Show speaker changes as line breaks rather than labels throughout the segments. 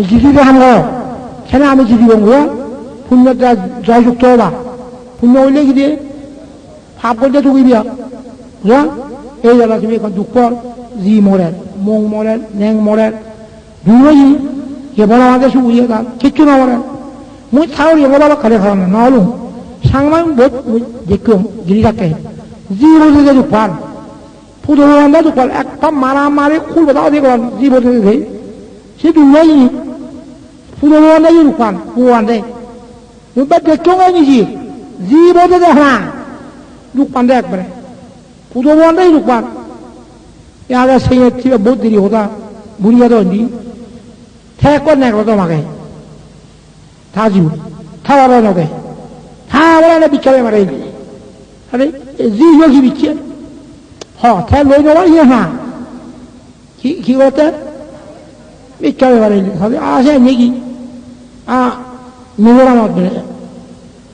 지지도 한 거, 걔네 지지본 거야? 분노자 জয়যুক্ত হবা, পুণ্য হইলে কি দিয়ে পাপ করতে ঢুকিবিয়া, বুঝা? এই জায়গা তুমি এখন দুঃখ জি মরেন, মং মরেন, ন্যাং মরেন, দুই কেবল আমাদের শুয়ে গান, কিচ্ছু না মরেন। মুই থাউরি এবার খালে খাওয়ানো না হলুম, সাংমান বোধ দেখুম, গিরি থাকে, জি বলতে যে দুঃখান, ফুটো বান্ধা দুঃখান, একটা মারামারি খুলবে তাও দেখলাম, জি বলতে যে, সে দুই ফুটো বান্ধা যে দুঃখান, পুয়ান দেয়। But the Tonganiji, zero to the hand. Look on that, but put the one day look one. The other saying it to a boat, the Yoda, Buriadondi. Take one neck of the Magay. Tazu, Tower of it. How will I be carried? Zero give it. Ha, tell me no one here. He got that? Be carried. I said, Niggy. Ah. 누구랑 어때?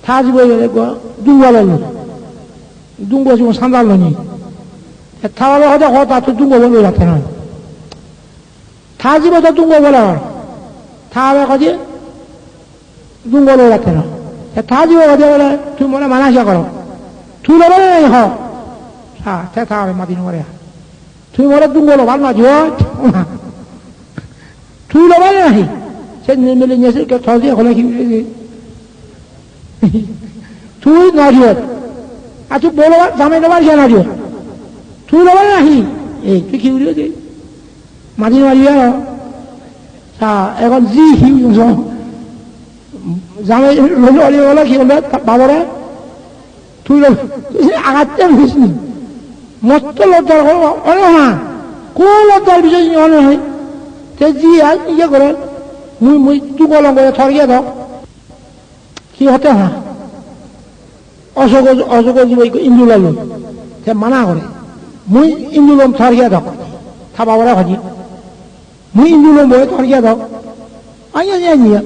다 집어야 되고 누구라고? 누구 지금 산달러니? 타와로 하자 거다 또 누구 보는 거 같아. 다 집어서 누구 보라. 타와 가지? 누구 보는 거 같아. 다 집어 가지 그래. 두 뭐나 많아셔 걸어. 둘러버려 해. 자, 대타와 맞이는 거야. 두 뭐나 누구로 만나죠? 둘러버려 해. 쟤네 밀린 녀석 그 저기에 걸어 힘들지. 둘 나죠. 아주 뭐라 잠에도 말이야 나죠. 둘로 말라히. 예, 그 기울여지. 마지막이야. 자, 이건 지 힘용서. 잠에 올려 기울여 봐봐라. 둘로 아가떼 무슨 못들 얻다고 얼마나 고로달 비전이 오늘 대지야 이게 그래. muy tugolan 거에 털게 더 기호태하 어서고 집어 있고 인줄랄로 대 많아 그래 muy 인줄롬 털게 더 타봐봐라 하지 muy 인줄롬 뭐에 털게 더 아니야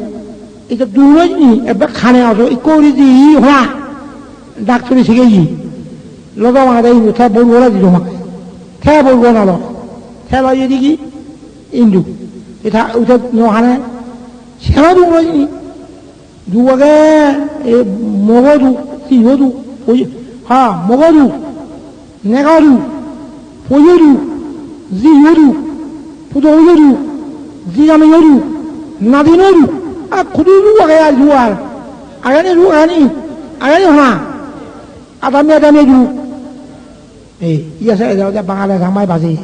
이거 누르니 에베 칸에 와서 이 꼬리지 화 닥터리 세계지 로가마다 이거 다 볼고라지 좀 태 볼고나로 태라 얘기기 인주 이다 우선 너 하나 세라도 그러지 누가게 먹어도 띄워도 하 먹어도 내가도 보여도 지여도 부도여도 지가면여도 나디너도 아 그도 누가게 알주알 아가네 누가니 아가네 하나 아담야담야도 이어서 애들 방아래 상마이 바지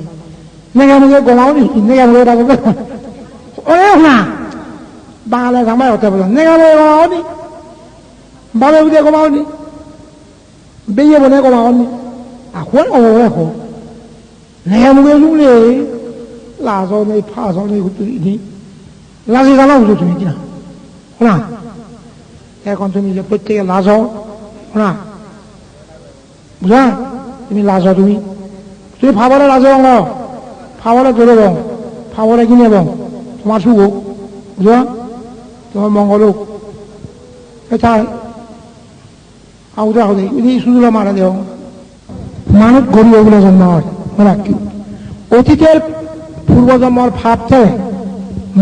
내가 먹게 고마우니 내가 먹으라고 어려우나 방아래 상마이 어때 보자 내가 먹게 고마우니 밥에 부대 고마우니 배에 보내 고마우니 아 그건 어려워 내가 먹게 죽네 라서네 파서네 그것들이니 라서 살아 우주 좀 있지나 호나 내가 건좀 이제 버티게 라서 호나 무슨 তুমি লাজো তুমি ভাবলে লাজো ভাবলে ধরব ভাবলে কিনে তোমার শুভ বুঝো তোমার মঙ্গল হোক এটা আউদা হলে সুযোগ মারা দেও মানুষ গরিব ওগুলো জন্ম হয় অতীতের পূর্বজন্মর ভাবতে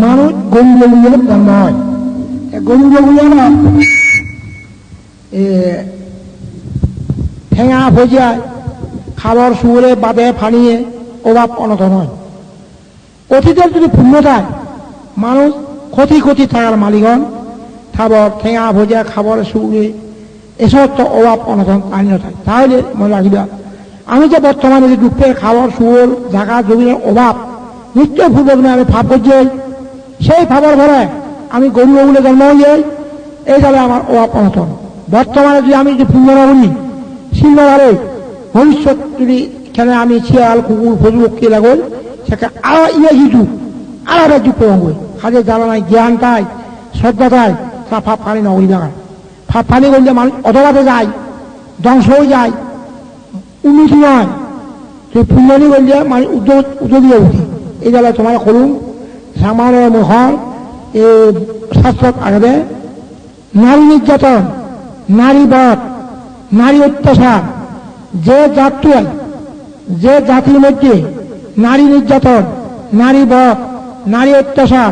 মানুষ গরিব ওগুলো জন্ম হয় গরিব ওগুলো না ঠেঙা ভজিয়ায় খাবার সুরে বাদে ফানিয়ে অভাব অনটন হয় অতীতের যদি পূর্ণ থাকে মানুষ ক্ষতি থাকার মালিকন খাবার ঠেঙা ভজিয়া খাবার সুরে এসব তো অভাব অনটন আইন থাকে তাহলে মনে রাখিবা আমি যে বর্তমানে যে দুঃখের খাবার সুর জায়গা জমির অভাব নিশ্চয় পূর্বজন্মে আমি ভাব করছি সেই ভাবার ভরে আমি গরিব বলে জন্ম হয়ে এই যাবে আমার অভাব অনটন বর্তমানে যদি আমি যে পুণ্য বলি সিংহভাবে ভবিষ্যৎ যদি এখানে আমি শিয়াল কুকুর ফজু কে লাগল সেটা আরো যুগ আলাদা যুগ প্রসঙ্গ কাজে জ্বালা নাই জ্ঞান তাই শ্রদ্ধা তাই তা ফাপ ফানি নগরী লাগায় ফাপ ফানি করলে মানুষ অধবাতে যায় ধ্বংস হয়ে যায় উন্নতি নয় তুই ফুলনি করলে মানুষ উদ্যোগী উঠি এই জায়গায় তোমার করুন সামান্য মুখর এ শাস্ত্র আগে নারী নির্যাতন নারী বধ নারী অত্যাচার যে জাতির মধ্যে নারী নির্যাতন নারী বধ নারী অত্যাচার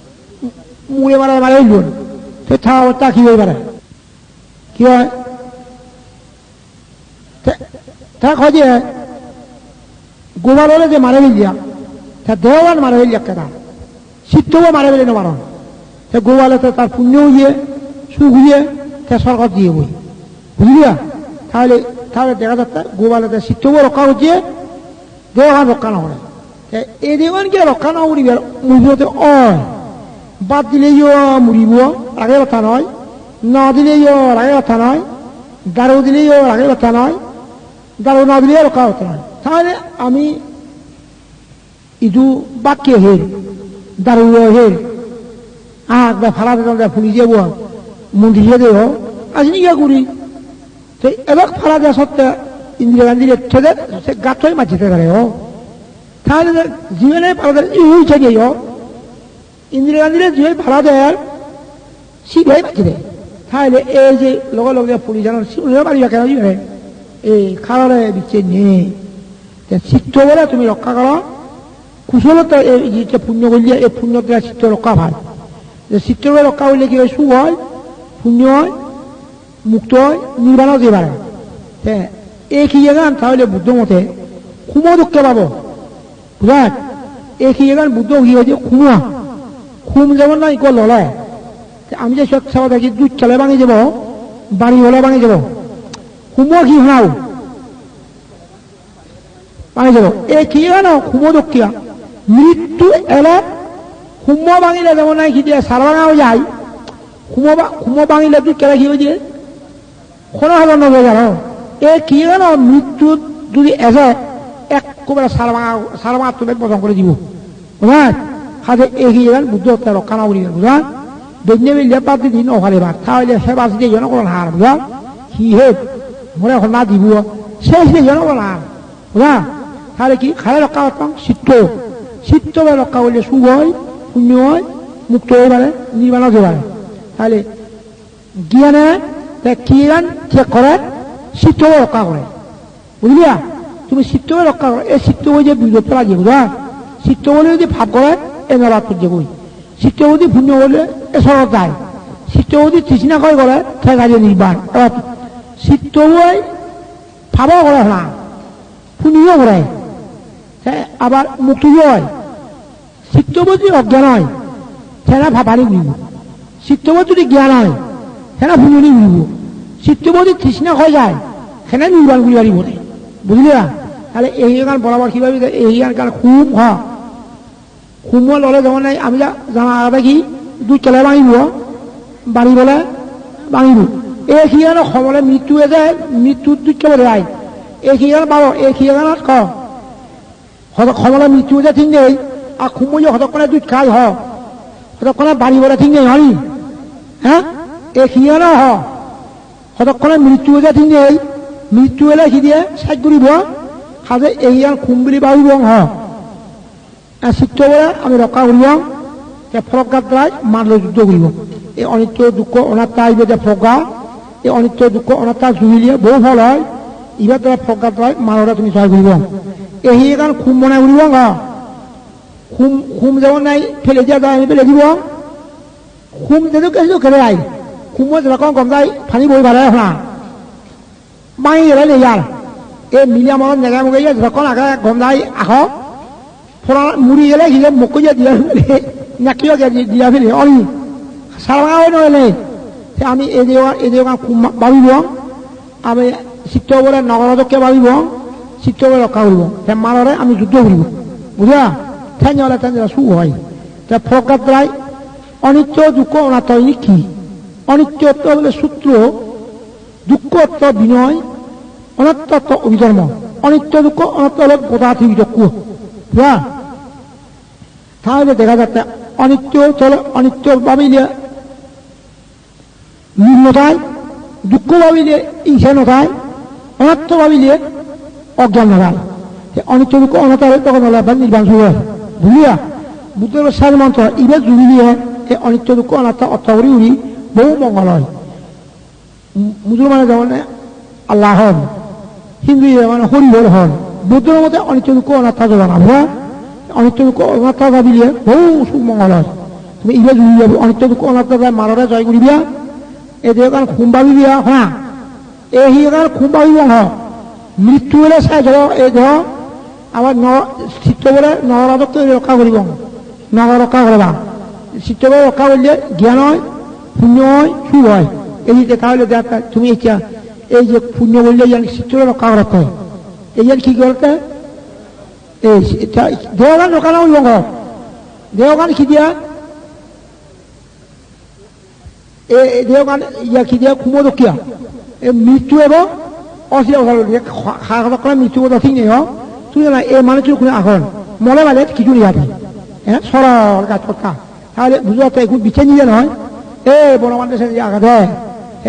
মুড়ে মারা হইল তো তা কি হয়ে পারে কি হয় তা হয় যে গোবার হলে যে মারে ফেলিয়া তা দেওয়ান মারে ফেলিয়া কেনা শীতও মারে ফেলে না মারণ সে গোয়ালে তার পুণ্যও গিয়ে সুখ গিয়ে তা সরকার দিয়ে বই বুঝলিয়া তাহলে তাহলে দেখা যাচ্ছে গোয়ালে শীতও রক্ষা হচ্ছে দেওয়ান রক্ষা না করে এই দেওয়ানকে রক্ষা না করিবে মুড়িতে বাদ দিলেই মুড়িব আগে কথা নয় না দিলেই আগে কথা নয় দাঁড়ো দিলেই আগে কথা নয় দাঁড়ো না দিলেই রক্ষা হতে নয় তাহলে আমি ইদু বাক্যে হের দাঁড়ো হের ফালা ফুলি যাব মন্দিরে দেহ আসনি গিয়া করি তো এবার ফালা দেওয়া সত্ত্বে ইন্দিরা গান্ধীর ঠেলে সে গাছই মাঝিতে পারে তাহলে জীবনে পালা হয়েছে গিয়ে ইন্দিরা গান্ধীর যে ভাড়া দেয় শিখাই মাঝি দেয় তাহলে এই যে লগে লগে পুলিশ জানার বাড়ি কেন জীবনে এই খারাপ দিচ্ছে নেই চিত্ত বলে তুমি রক্ষা করো কুশলতা এই যে পুণ্য করলে এই পুণ্যটা চিত্ত রক্ষা ভাল যে চিত্ত রক্ষা করলে কি হয় সুখ হয় পুণ্য হয় মুক্ত হয় নির্বাণও দিয়ে পারে এই কি গান তাহলে বুদ্ধ মতে খুমো দুঃখে পাবো বুঝাক এই কি গান বুদ্ধ কি হয়েছে খুমা খুম যেমন না ইকো ললায় আমি যে সব খাওয়া থাকি দুধ চালে ভাঙে যাব বাড়ি হলে ভাঙে যাব খুমো কি শোনাও ভাঙে যাব এই কি জানো খুমো দুঃখিয়া মৃত্যু এলে খুম্ম ভাঙিলে যেমন নাই কি দিয়ে সার ভাঙাও যায় খুমো ভাঙিলে দুধ কেলা কি হয়েছে কোনো হাজার নবে জানো এই কি জানো মৃত্যু যদি এসে একবারে সার ভাঙা তুলে পছন্দ করে দিব বুঝলেন কাজে এগিয়ে যান বুদ্ধ হত্যা রক্ষা না করিবেন বুঝলেন বেজনে বেলিয়ে বাদ দিন ওখানেবার তাহলে সে বাস দিয়ে জনগণ হার বুঝলেন কি হে মনে এখন না দিব শেষ দিয়ে জনগণ হার বুঝলেন তাহলে কি খালে রক্ষা করতাম চিত্ত রক্ষা করলে সুখ হয় পুণ্য হয় মুক্ত হয়ে পারে নির্মাণ হতে পারে তাহলে জ্ঞানে কি গান চেক করে চিত্ত রক্ষা করে বুঝলিয়া তুমি চিত্ত রক্ষা করো এই চিত্ত বই যে বিরোধ লাগে বুঝলেন চিত্ত বলে যদি ভাব করে এ নরাত করছে বই চিত্তবতী পুণ্য বলে এ সরত যায় চিত্তবতী তৃষ্ণা করে সে কাজে নির্বাণ চিত্ত বই ভাবও করে না পুণ্যও করে আবার মুক্তিও হয় চিত্তবতী অজ্ঞান হয় সেনা ভাবানি ঘুরিব চিত্তবতী যদি জ্ঞান হয় সেনা পুণ্যনি ঘুরিব চিত্তবতী তৃষ্ণা হয়ে যায় সেনা নির্বাণ করি পারিব বুঝলি না তাহলে এই গান বরাবর কিভাবে এই গান খুব খুব ললে যেমন নাই আমি জানা আগে কি দুধ চলে ভাঙিব বাড়ি বলে ভাঙিব এই খিগান সমলে মৃত্যু যায় মৃত্যুর দুধ চলে যায় এই খিগান পাব এই খিগানত সমলে মৃত্যু যে ঠিক নেই আর খুব যে হতক্ষণে দুধ খাই হতক্ষণে বাড়ি বলে ঠিক নেই হয়নি হ্যাঁ এই খিগান হতক্ষণে মৃত্যু যে ঠিক নেই মৃত্যু এলে সি দিয়ে সাইড করিব কাজে এই গান খুম বুলি ভাবিব চিত্ত বলে আমি রক্ষা করিব ফরকার দ্বারাই মানলে যুদ্ধ করিব এই অনিত্য দুঃখ অনাত্মা আইবে যে ফরকা এই অনিত্য দুঃখ অনাত্মা জুড়িলে বহু ফল হয় ইবার দ্বারা ফরকার দ্বারাই মানলে তুমি সহায় করিব এই গান খুম বনাই করিব খুম যেমন নাই ফেলে দিয়া যায় আমি ফেলে দিব খুম যেহেতু খেলে আই খুমো যেরকম গম যায় ফানি বই ভালে না মাই গেলে নেই আর এই মিলিয়া মনত নেগা মুগাই যখন আগে গম যায় আহ ফোড়া মুড়ি গেলে গিয়ে মুকুইয়া দিয়া ফেলে নাকিও দিয়া ফেলে অনি সারা নয় আমি এই দেওয়া খুব ভাবিব আমি চিত্ত বলে নগরদকে ভাবিব চিত্ত বলে রক্ষা করব সে মানরে আমি যুদ্ধ করিব বুঝা ঠেন হলে ঠেন সুখ হয় ফরকার দ্বারাই অনিত্য দুঃখ অনাত্ম কি অনিত্য বলে সূত্র দুঃখ বিনয় অনাত্ম অভিধর্ম অনিত্য দুঃখ অনাত্ম হল গোদাথি বিচক্ষ বুঝা তাহলে দেখা যাচ্ছে অনিত্য চলে অনিত্য ভাবিলে নিম্নতায় দুঃখ ভাবিলে ঈশানতায় অনাত্ম ভাবিলে অজ্ঞান নতায় অনিত্য দুঃখ অনাত্ম হলে তখন হলে নির্বাণ শুরু হয় বুঝলিয়া বুদ্ধের সার মন্ত্র ইবে জুড়ি দিয়ে এই অনিত্য দুঃখ অনাত্ম অর্থ করি উড়ি বহু মঙ্গল হয় মুসলমানের যেমন আল্লাহ হন হিন্দু যেমন হরিহর হন বুদ্ধের মধ্যে অনিত্য দুঃখ অনাত্মা জমা না অনিত্য দুঃখ অনাত্মা ভাবিলে বহু সুমঙ্গল হয় তুমি ইবে জুড়ি যাব অনিত্য দুঃখ অনাত্মতা মানরে জয় করিবিয়া এই দেহ কারণ খুম ভাবিবিয়া হা এই কারণ খুম ভাবিব হ মৃত্যু হলে চাই ধর এই দেহ আবার চিত্ত বলে নগরত রক্ষা করিব নগর রক্ষা করবা চিত্ত বলে রক্ষা করলে জ্ঞান হয় পুণ্য হয় সুখ হয় এই যে দেখা হলে দেখ তুমি এতিয়া এই যে পুণ্য বললে চিত্ত রক্ষা করতে হয় এই কি করতে এই দেহগান রক্ষা না হইব দেহগান কি দিয়া এই দেহগান ইয়া কি দিয়া কুমদকিয়া এই মৃত্যু এবং অসিয়া খাওয়া মৃত্যু কথা ঠিক নেই তুই না এই মানুষের কোনো এখন মনে মানে কিছু নিয়ে যাবে হ্যাঁ সরল গাছ কথা তাহলে বুঝতে একটু বিছে নিয়ে নয় এই বনমান্ডের সাথে আগা দেয়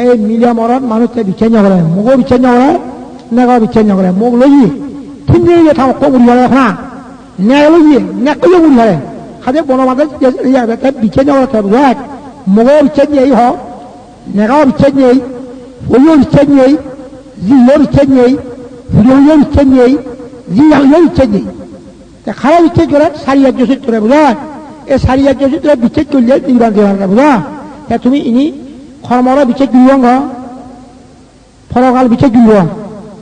এই মিলিয়া মরণ মানুষকে বিচ্ছেন্ন করে মুখও বিচ্ছেন্ন করে নেগাও বিচ্ছেন্ন করে মুখ লইয়ে ঠিক নিয়ে থাম কো বুড়ি হলে এখন ন্যায় লইয়ে নেকলে বুড়ি হলে খাদে বনমান্ডের বিচ্ছেন্ন করে বুঝায় মুখও বিচ্ছেন্ন এই হোক নেগাও বিচ্ছেন্ন এই হইও বিচ্ছেন্ন এই জিও বিচ্ছেন্ন এই হুড়িও বিচ্ছেন্ন এই জিও বিচ্ছেন্ন এই খারাপ বিচ্ছেদ করে সারিয়ার জোসিত করে বুঝায় এই সারিয়ার জোসিত বিচ্ছেদ করলে নির্বাণ দেওয়া বুঝা তুমি ইনি কর্মরা বিচ্ছেদ দিব ফলকাল বিচ্ছেদ দিব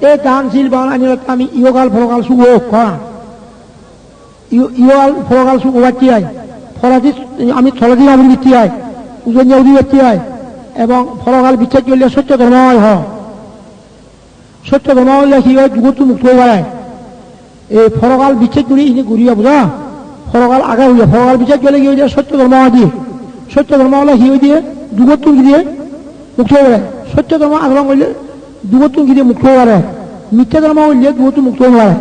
এই দান শিল বান আনিলে আমি ইয়কাল ফলকাল সুখ করা ইয়কাল ফলকাল সুখ বাড়তি হয় ফলাদি আমি থলাদি নাম দিতে হয় উজনি অধিবার্তি হয় এবং ফলকাল বিচ্ছেদ করলে সত্য ধর্ম হয় সত্য ধর্ম হলে কি হয় যুগতো মুক্ত হয়ে বেড়ায় এই ফলকাল বিচ্ছেদ করি ইনি ঘুরিয়া বুঝা ফলকাল আগে হইয়া ফলকাল বিচ্ছেদ করলে কি হয়ে যায় সত্য ধর্ম দিয়ে সত্য ধর্ম হলে কি হয়ে দিয়ে যুগতো কি দিয়ে মুক্ত হয়ে বেড়ায় সত্য ধর্ম আগ্রহ করলে যুগতো কি দিয়ে মুক্ত হয়ে বেড়ায় মিথ্যা ধর্ম হইলে যুগতো মুক্ত হয়ে বেড়ায়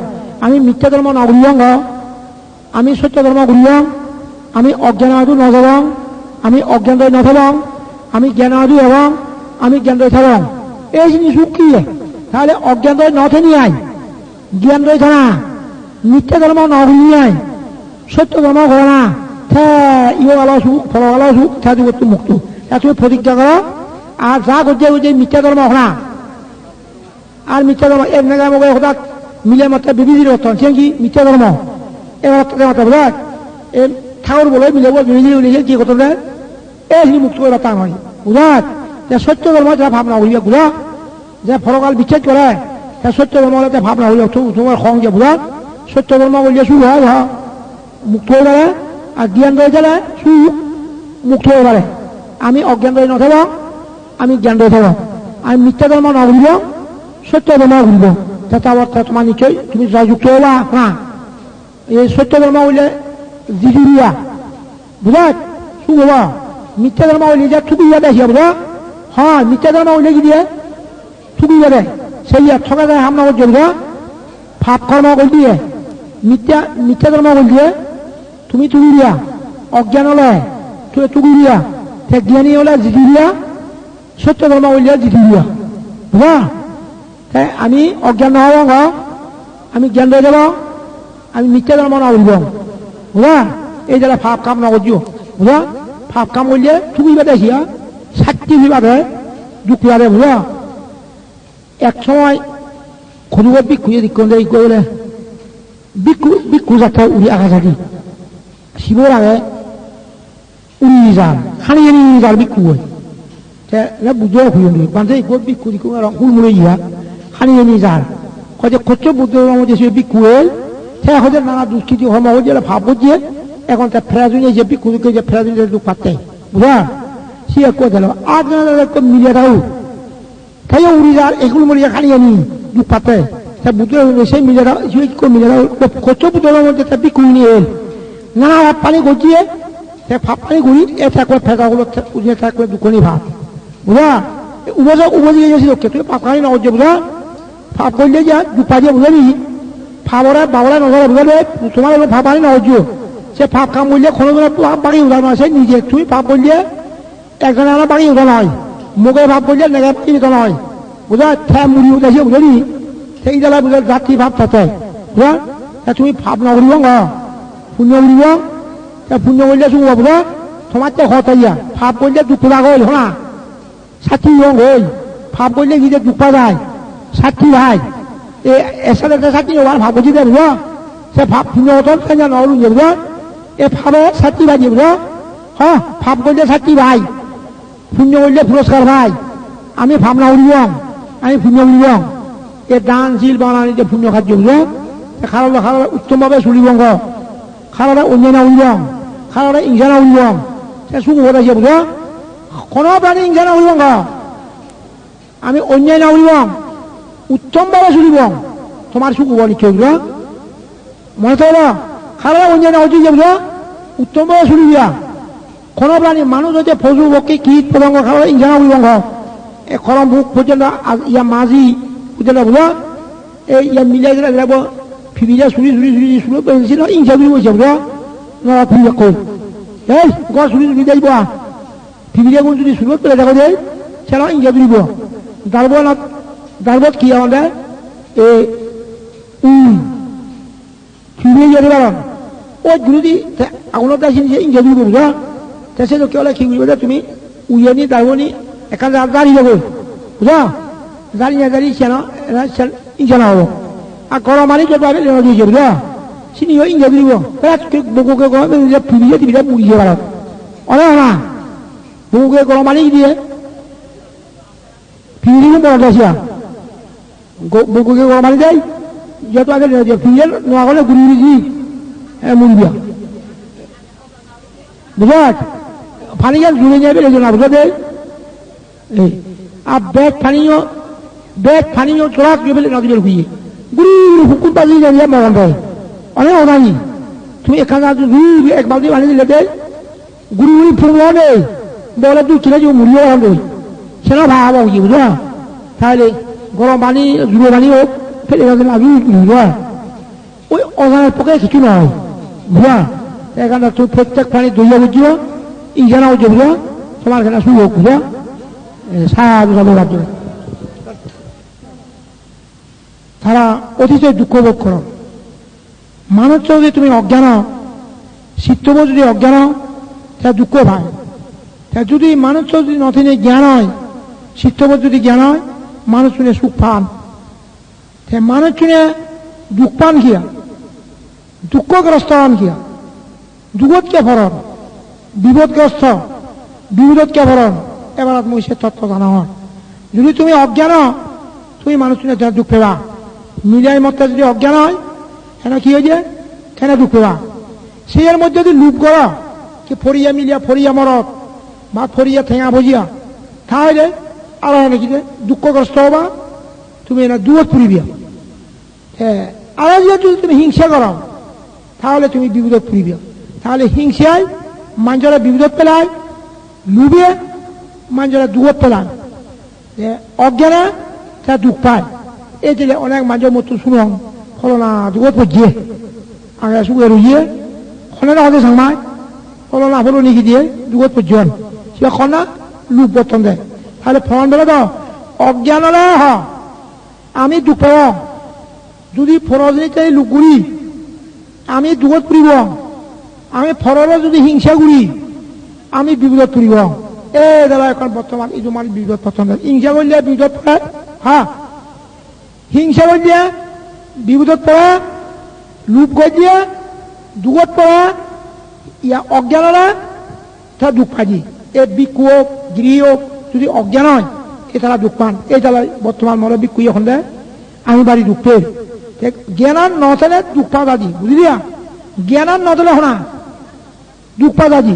আমি মিথ্যা ধর্ম না ঘুরিয়াং আমি সত্য ধর্ম ঘুরিয়াং আমি অজ্ঞান আদু নজরং আমি অজ্ঞান রয়ে নথবং আমি জ্ঞান আদু এবং আমি জ্ঞান রয়ে থাকবং এই জিনিস কি তাহলে অজ্ঞান রয়ে নথে নিয়ে আয় জ্ঞান রয়ে থানা মিথ্যা ধর্ম ন ঘুরিয়ে আয় সত্য ধর্ম ঘরে না ইয়ে আলো সুখ ফল আলো সুখ তা যুগতো মুক্ত তুমি প্রতিজ্ঞা করো আর যা করছে যে মিথ্যা ধর্ম না আর মিথ্যা ধর্ম এক নাগা মগে হঠাৎ মিলে মাত্রা বিবিধির অর্থন সে কি মিথ্যা ধর্ম এবার মাত্রা বোঝা এই ঠাকুর বলে মিলে বিবিধি উলিয়ে কি কথা দেয় এই মুক্ত করে তা নয় বুঝাত যে সত্য ধর্ম যা ভাবনা হইয়া বুঝা যে ফলকাল বিচ্ছেদ করে সত্য ধর্ম হলে ভাবনা হইয়া তোমার খং যে বুঝা সত্য ধর্ম বললে শুরু হয় মুক্ত হয়ে গেলে আর জ্ঞান রয়ে গেলে সুখ মুক্ত হয়ে গেলে আমি অজ্ঞান রয়ে নথব আমি জ্ঞান রয়ে থাকব আমি মিথ্যা ধর্ম না ঘুরব সত্য ধর্ম ঘুরব যাতে আবার তোমার নিশ্চয় তুমি জয়যুক্ত হবা না এই সত্য ধর্ম হইলে জিজুরিয়া বুঝা সুখ হবা মিথ্যা ধর্ম হইলে যা ঠুকিয়া দেয় বুঝা হ্যাঁ মিথ্যা ধর্ম হইলে কি দিয়ে ঠুকিয়া দেয় সেই ঠকা দেয় হামনা করছে বুঝা পাপ কর্ম করে দিয়ে মিথ্যা ধর্ম করে দিয়ে তুমি তুলিয়া অজ্ঞান হলে তুলিয়া জ্ঞানী হলে জিজুরিয়া সত্য ধর্ম হইলে জিজুরিয়া বুঝা তাই আমি অজ্ঞান নহব আমি জ্ঞান রয়ে যাব আমি মিথ্যা ধর্ম না বলব বুঝা এই যারা পাপ কাম না করছো বুঝা পাপ কাম করলে তুমি দেখিয়া সাক্ষী বিবাদে দুঃখ লাগে বুঝা এক সময় খুঁজব বিক্ষুয়ে দিক করে বিক্ষু যাত্রা উড়ি আকাশাটি শিবর আগে উড়ি যান খানি যার বিক্ষু হয় বুঝে খুঁজে বান্ধে বিক্ষু দিক হুলমুড়ে ইয়া খানি যার হয়তো খচ্চ বুদ্ধ যে বিক্ষু হল সে হয়তো নানা দুষ্কৃতি হর্ম হচ্ছে ভাব বুঝিয়ে এখন তার ফেরাজুনি যে বিক্ষু যে ফেরাজুনি দুঃখ পাতে বুঝা সে করে দিল আর মিলিয়ে থাকু তাই উড়ি যার এগুলো মরিয়া খানি আনি দুঃখ পাতে তা বুদ্ধ সেই মিলিয়ে মিলিয়ে খচ্চ বুদ্ধের মধ্যে তার বিক্ষু নিয়ে এল নানা পানি গজিয়ে সে ভাব পানি ঘুরি এ থাকলে ফেঁকাগুলো উড়িয়ে থাকলে দুঃখনি ভাব বুঝা উপজে গেছিল তুই পাপ খানি না হচ্ছে বুঝা ভাব করলে যা দুপা দিয়ে বুঝাবি ভাবরা বাবরা নজরে বুঝাবে তোমার ভাব পানি না হচ্ছে সে ভাব কাম করলে কোনো বাড়ি উঠানো আছে নিজে তুই ভাব করলে একজনে আনা বাড়ি উঠানো হয় মুখে ভাব করলে নেগা বাড়ি উঠানো হয় বুঝা ঠ্যা মুড়ি উঠেছে বুঝলি সেই জ্বালায় বুঝা যাত্রী ভাব থাকে বুঝা তুমি ভাব না করিব পুণ্য করিব পুণ্য করলে শুভ বুঝা তোমার তো হত ইয়া ভাব করলে দুঃখ লাগ হইল না সাথী রং হই ভাব করলে কি যে দুঃখ যায় সাথী ভাই এর সাথে সাথী হবার ভাব বুঝি দেব সে ভাব পুণ্য হতো নরু বুঝা এ ভাবে সাথী ভাজি বুঝা হ্যাঁ ফাপ করলে শাস্তি ভাই, পুণ্য করলে পুরস্কার ভাই। আমি ভাবনা উড়িবং, আমি পুণ্য উড়িবং। এ দান শিল বানানিতে পুণ্য খাদ্য বুঝো, খারাপ খারাপ উত্তমভাবে চলিবং, খারাপ অন্যায় না উড়িবং, খারাপ ইংসা না উড়িবং, সে সুখ ঘটাইছে বুঝো। কোনো প্রাণী ইংসা না উড়িবং, আমি অন্যায় না উড়িবং, উত্তমভাবে চলিবং, তোমার সুখ হব নিশ্চয় বুঝো। মনে তো হলো খারাপ অন্যায় না উঠে বুঝো, উত্তমভাবে চলিবিয়া। কোনো প্রাণী মানুষ হচ্ছে পশু পক্ষী কীট পতঙ্গ খারাপ ইংসা না উড়িবং, এ খরম মুখ পর্যন্ত ইয়া মাঝি পর্যন্ত বুঝো, এই ইয়া মিলাই গেলে যাব ফিরিয়া চুরি চুরি চুরি চুরি পেয়েছিল ইংসা চুরি বলছে বুঝো, না ফিরিয়া কই এই গছ চুরি চুরি যাইব, ফিরিয়া কোন যদি চুরি পেলে দেখো দেয় সেটা ইংসা চুরিব। দারবত কি আমাদের এই ফিরিয়ে যেতে পারেন ওই যদি আগুনত আসেন যে ইংসা চুরিব বুঝো, সে তো কেউ কি বুঝবে তুমি উইয়ানি দারবনি এখানে দাঁড়িয়ে যাবো বুঝো, দাঁড়িয়ে দাঁড়িয়ে ইংসা না হবো। আর গরম মানি যত আগে লেনা দিয়েছে বুঝো, চিনি ইংসা দিব বকুকে ফিরিয়ে দিবিটা মুড়িয়ে পারত অনেক না বকুকে গরম মানি দিয়ে ফিরিয়ে মনত আসিয়া বকুকে গরম মানি দেয় যত আগে লেনা দিয়ে ফিরিয়ে নোয়া করলে ঘুরি ঘুরি মুড়িবিয়া বুঝো। পানি গাছ জুড়ে যাবে না বুঝো দেয় এই আর ব্যাগ পানিও চড়া ফেলে নদী বের ঘুরিয়ে গুড়ি হুকুর বাজি জানিয়ে মরণ দেয় অনেক অনানি। তুমি এখানে এক বালতি পানি দিলে দেয় গুড়ি গুড়ি ফুল নেই বলে তুই ছেলে যে মুড়িয়ে মরণ দেয় সেটা ভাবা উচিত বুঝো। তাহলে গরম পানি জুড়ে পানি হোক ফেলে লাগি বুঝো, ওই অজানের পক্ষে কিছু নয় বুঝো। এখানে তুই প্রত্যেক পানি দইয়া বুঝিও ইংসা না হচ্ছে বুঝো, তোমার এখানে শুরু হোক বুঝো সাহায্য রাজ্য। তারা অতিশয় দুঃখ ভোগ করো। মানুষ যদি তুমি অজ্ঞান চিত্তব যদি অজ্ঞান তা দুঃখ পায়, তা যদি মানুষ যদি নথিনে জ্ঞান হয় চিত্তব যদি জ্ঞান হয় মানুষ শুনে সুখ পান, মানুষ শুনে দুঃখ পান কিয়া দুঃখগ্রস্ত হন কিয়া দুঃখকে ভরণ বিপদগ্রস্ত বিপদকে ভরণ। এবার মই সে তত্ত্ব জানা হয় যদি তুমি অজ্ঞান তুমি মানুষ শুনে দুঃখ পেবা। মিলাই মতে যদি অজ্ঞান হয় কেন কি হয়েছে কেন দুঃখ পেবা। সেই মধ্যে যদি লুপ করো কি ফরিয়া মিলিয়া ফরিয়া মরত বা ফরিয়া ঠেঙা ভজিয়া তাহলে আর নাকি যে দুঃখগ্রস্ত হবা তুমি না দুধ পুরিবিয়া। হ্যাঁ আর যদি তুমি হিংসা করো তাহলে তুমি বিপদত পুরিবিয়া। তাহলে হিংসায় মানুষরা বিপদত পেলায়, লুবে মানুষরা দুধ পেলায়, অজ্ঞানে তা দুঃখ পায়। এই যে অনেক মানুষের মতো শুনো ফলনা দুধ পড়ছে আগে শুয়ে রুইয়ে খনে হতে সামায় ফলনা ফলো নিকি দিয়ে দুধ পড়ছেন সে খনা লুপ বর্তন দেয়। তাহলে ফলন বেলা তো অজ্ঞানলে হ আমি দুঃখ পাব যদি ফরজে লুকুরি আমি দুধ পুরিব, আমি ফররে যদি হিংসা করি আমি বিপদত পুরিব। এই দাদা এখন বর্তমান এই তোমার বিপদ পছন্দ হিংসা করলে বিপদত পড়ে, হ্যাঁ হিংসা করলে বিপদত পড়ে, লুপ করে দিয়ে দুঃখত পড়ে, ইয়া অজ্ঞানরা তা দুঃখ পাই। এ বিক্ষু হোক গিরি হোক যদি অজ্ঞান হয় এ তারা দুঃখ পান। এই তারা বর্তমান মনে বিক্ষু এখন দেয় আমি বাড়ি দুঃখ পেয়ে জ্ঞান নথলে দুঃখ পাওয়া দাদি বুঝলিয়া। জ্ঞান নথলে শোনা দুঃখ পাওয়া দাদি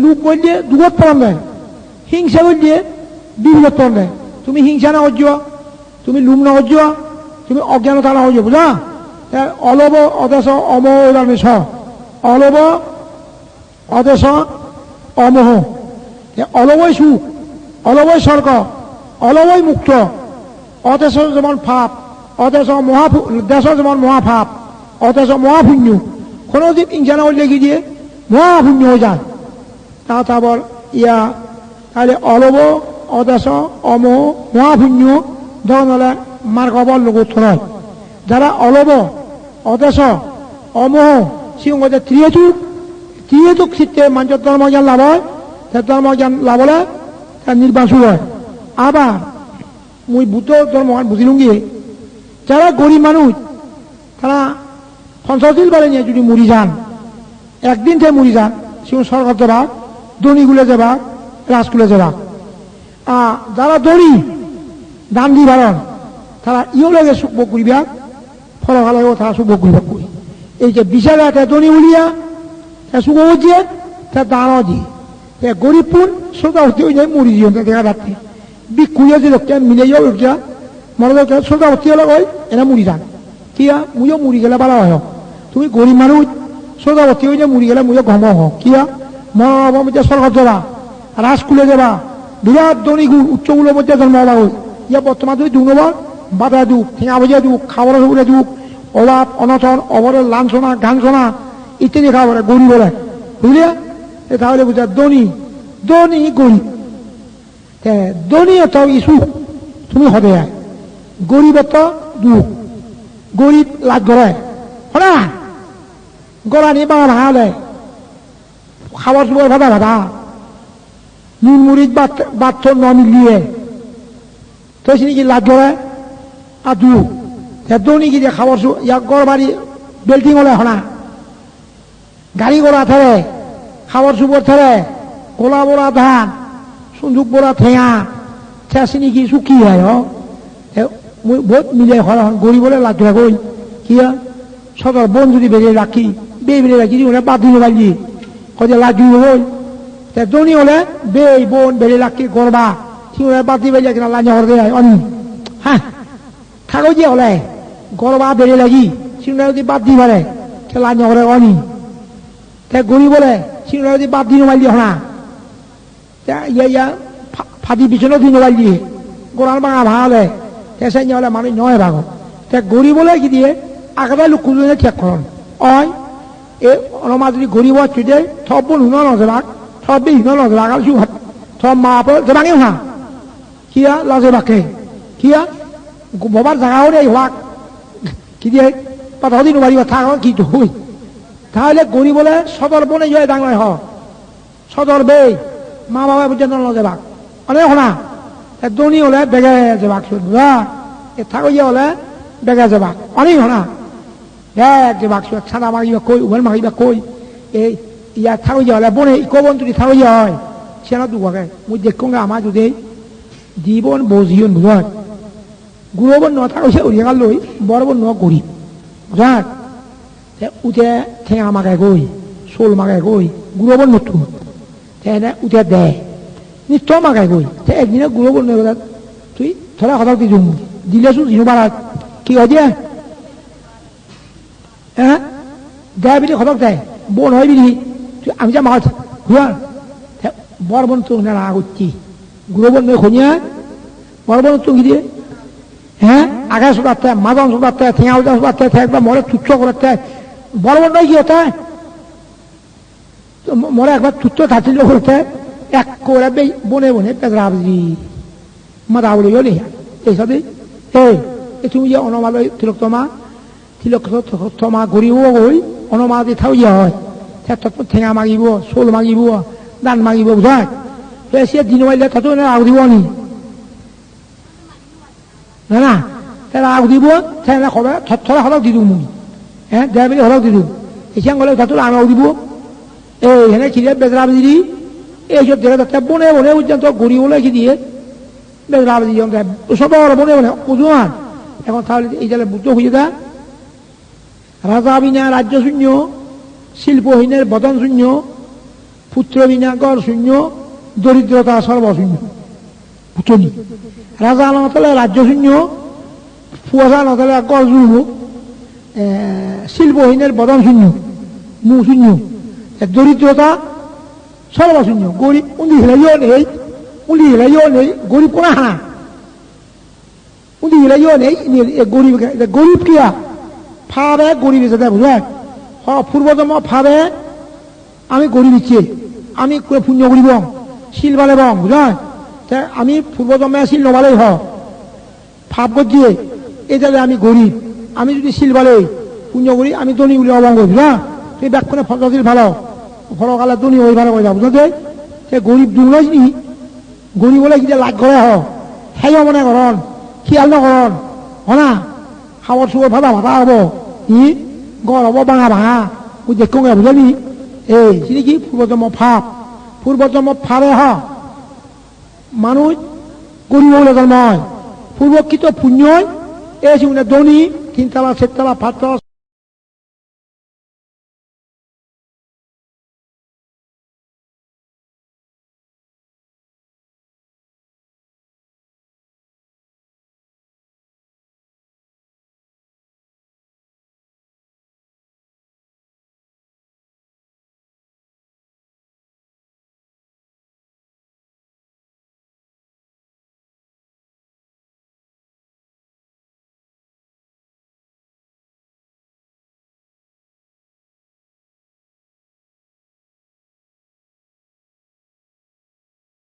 লুপ করে দিয়ে দুঃখত পড়ান দেয়, হিংসা করে দিয়ে বিপদত পড়ান দেয়। তুমি হিংসা না হজ্জ, তুমি লুম না হজ্জ, তুমি অজ্ঞানতা না হজ্জ বুঝা। অলব অদেশ অমোহ উদামেশ অলব অদেশ অমোহ অলবই সুখ অলবই স্বর্গ অলবই মুক্ত। অদেশ যেমন ফাপ অদেশ দেশ যেমন মহাফাপ অদেশ মহাপুণ্য। কোনো দিন ইংসানা লেগে দিয়ে মহাপুণ্য হয়ে যায় তা তারপর ইয়া। তাহলে অলব অদেশ অমোহ মহাপুণ্য ধরন হলে মার্গবল লোক নয়। যারা অলব অদেশ অমোহ সিংহতে ত্রিহেতুক চিত্তে মানুষের ধর্মজ্ঞান লাভ হয়, তার ধর্মজ্ঞান লাভ হলে তার নির্বাসন হয়। আবার মুই বুদ্ধ ধর্ম বুঝিলুম গিয়ে যারা গরিব মানুষ তারা 50 দিন বারে নিয়ে যদি মরি যান একদিন থেকে মরি যান সে স্বর্গত ভাগ দনিগুলো যাবা রাজকুলে যাবা যারা দড়ি দান দি ভারণ তারা ইও লগে সুখ ভোগ করিবা ফলকালেও তারা সুখ ভোগ করিবা করি এই যে বিশাল একটা দনি উলিয়া সুখ হচ্ছে তার দানও দিয়ে গরিব পুন শ্রোতা হতে হয়ে যায় মরি জীবন দেখা যাচ্ছে বিক্ষুয়া যে লোকটা মিলে যাও লোকটা মনে লোকটা শ্রোতা হতে হলে কয় এরা মুড়ি যান কিয়া মুইও মুড়ি গেলে ভালো হয় তুমি গরিব মানুষ শ্রোতা হতে হয়ে যায় মুড়ি গেলে মুইও ঘম হোক কিয়া মনে সরকার যাবা রাজকুলে যাবা বিরাট দনিগুলো উচ্চগুলোর মধ্যে জন্ম হওয়া হই ইয়া বর্তমান তুমি দুর্নবার বাধা দুঃখ ঠেঙা বজিয়া দুঃখ খাবার সবুরে দুঃখ অভাব অনটন অবরের লাঞ্ছনা গাঞ্ছনা ইত্যাদি খাবার গরিব বলে বুঝলিয়া তাহলে বুঝা দনি দনি গরিব দনি এত ইস্যু তুমি হবে গরিব এত দুঃখ গরিব লাজ গড়ায় হনা গড়া নিয়ে বাঙা ভাঙা দেয় খাবার সবুর ভাদা ভাদা নুন মুড়িদ বাচ্চ ন মিলিয়ে তো সে নাকি লাজ গড়ায় আর দুঃখ দনি কি যে খাবার গড় বাড়ি বিল্ডিং হলে হনা গাড়ি ঘোড়া থাকে খাবার সুবর থাকে কোলা বড়া ধান সুন্দুক বড়া ঠেঙা চেঁচি কি চুকি হয় বহুত মিলে গড়ি বলে লাগ গই কি সদর বোন যদি বেরিয়ে রাখি বেরিয়ে রাখি বাদ দিলে বাজি কয়ে লাগ হই দনি হলে বে বোন বেরিয়ে রাখি গড়বা ঠিক বাদ দিয়ে বেরিয়ে কিনা লাঞ্জা করে দেয় অনি হ্যাঁ কাগজে হলে গড়বা বেরিয়ে লাগি সিংহা যদি বাদ দিয়ে পারে লাঞ্জা করে অনি গড়ি বলে সিংহা যদি বাদ দিয়ে মাইলি হনা ইয়া ফাটি পিছনে দিন মাইল দিয়ে গোড়ার ভাঙা ভাঙালে এসাই হলে মানুষ নয় ভাগ গড়ি বলে কি দিয়ে আগে লোক খুঁজে ঠিক করন অয় এ অনমা যদি গরিব চুটে থব নুন নজরাক থব হিন নজরাক আর সুহাত থব মা জেবাঙে হা কিয়া লাজে বাকে কিয়া ববার জায়গাও নেই হওয়াক কি দিয়ে পাতা দিন বাড়ি থাক কি হই তাহলে গরিব বলে সদর বনে যায় ডাঙায় হ সদর বে মা বাবা পর্যন্ত নজেবাক অনেক হনা দনি হলে বেগে যাবাক বুঝা এ থাকইয়া হলে বেগে যাবাক অনেক হনা এক যাবাক ছানা মাগিবা কই উভয় মাগিবা কই এই ইয়া থাকইয়া হলে বনে ইকবন যদি থাকইয়া হয় সেনা দুবাকে মুই দেখুন আমার যদি জীবন বজিয়ন বুঝা গুরবন ন থাকইয়া উড়িয়া লই বড়বন ন গরিব বুঝা উঠে ঠেঙা মাগায় গই শোল মাগায় গই গুরবন নতুন উঠে দেয় নিশ্চ মাগায় গই একদিনে গুরবন তুই থরা কথা দি দিলেছো জিনু বাড়া কি হয় দিয়ে হ্যাঁ দেয় বিধি খবর দেয় বোন হয় বিধি তুই আমি যা মাছ ঘুরা বরবন তো না করছি গুরবন নয় খনিয়া বরবন তো কি দিয়ে হ্যাঁ আগে শোধাতে মাদন শোধাতে ঠেঙা উঠা শোধাতে একবার মরে তুচ্ছ করতে বরবন নয় কি হতে মরে একবার তুচ্ছ থাকছিল করতে এক করে বনে বনে পেজরাবজি মাদাবলি হলে এই সাথে এই তুমি যে অনমালয় তিলকমা ঘুরিব গই অনমা দি থাও হয় ঠেঙা মাগিব শোল মাগিব দান মাগিব বুঝায় সে দিন মারিলে তত আগ দিব নি না তারা আগ দিব সেনা খবে থরা হলক দি দিও মুই হ্যাঁ দেয় বলে হলক দি দিও এসিয়ান গলে তত আমি আগ দিব এই হেনে খিলে বেজরাবজি দি এইসব দেখা যাচ্ছে বনে বনে পর্যন্ত ঘুরি বলে কি দিয়ে বেজরাবজি সবার বনে বনে বুঝুন এখন তাহলে এই জালে বুদ্ধ হয়ে দা রাজা বিনা রাজ্য শূন্য শিল্পহীনের বদন শূন্য পুত্র বিনা গড় শূন্য দরিদ্রতা সর্বশূন্য বুঝনি রাজা নতলে রাজ্য শূন্য ফুয়াশা নতলে গড় শূন্য শিল্পহীনের বদন শূন্য মু শূন্য দরিদ্রতা সর্বশূন্য গরিব উন্দি হিলাইও নেই গরিব কোনা হানা উন্দি হিলাইও নেই গরিব কিয়া ফাবে গরিব এসে বুঝলেন পূর্বতম ফাবে আমি গরিব ইচ্ছে আমি পুণ্য করিব শিল বালে বং বুঝলেন আমি পূর্বতমে শিল নবালেই ফাপ দিয়ে এই যাবে আমি গরিব আমি যদি শিল বালে পুণ্য করি আমি দনি বলে অবঙ্গ বুঝলেন সেই ব্যাগখনে ফসল ভালো ফলকালে দনি ওই ভালো করে যাবো বুঝলে সে গরিব দুর্নয় নি গরিব বলে কি লাগ করে হেয় মনে করন খিয়াল নকরন হনা খাবার সুবর ভাতা ভাতা হব ই গড় হব ভাঙা ভাঙা ওই দেখো বুঝলি এই কি পূর্বতম ফাপ পূর্বজন্ম ফারে মানুষ গরিব বলে জন্ম হয় পূর্বকৃত পুণ্যই এই জীবনে ধনী 3 তলা 4 তলা 5 তলা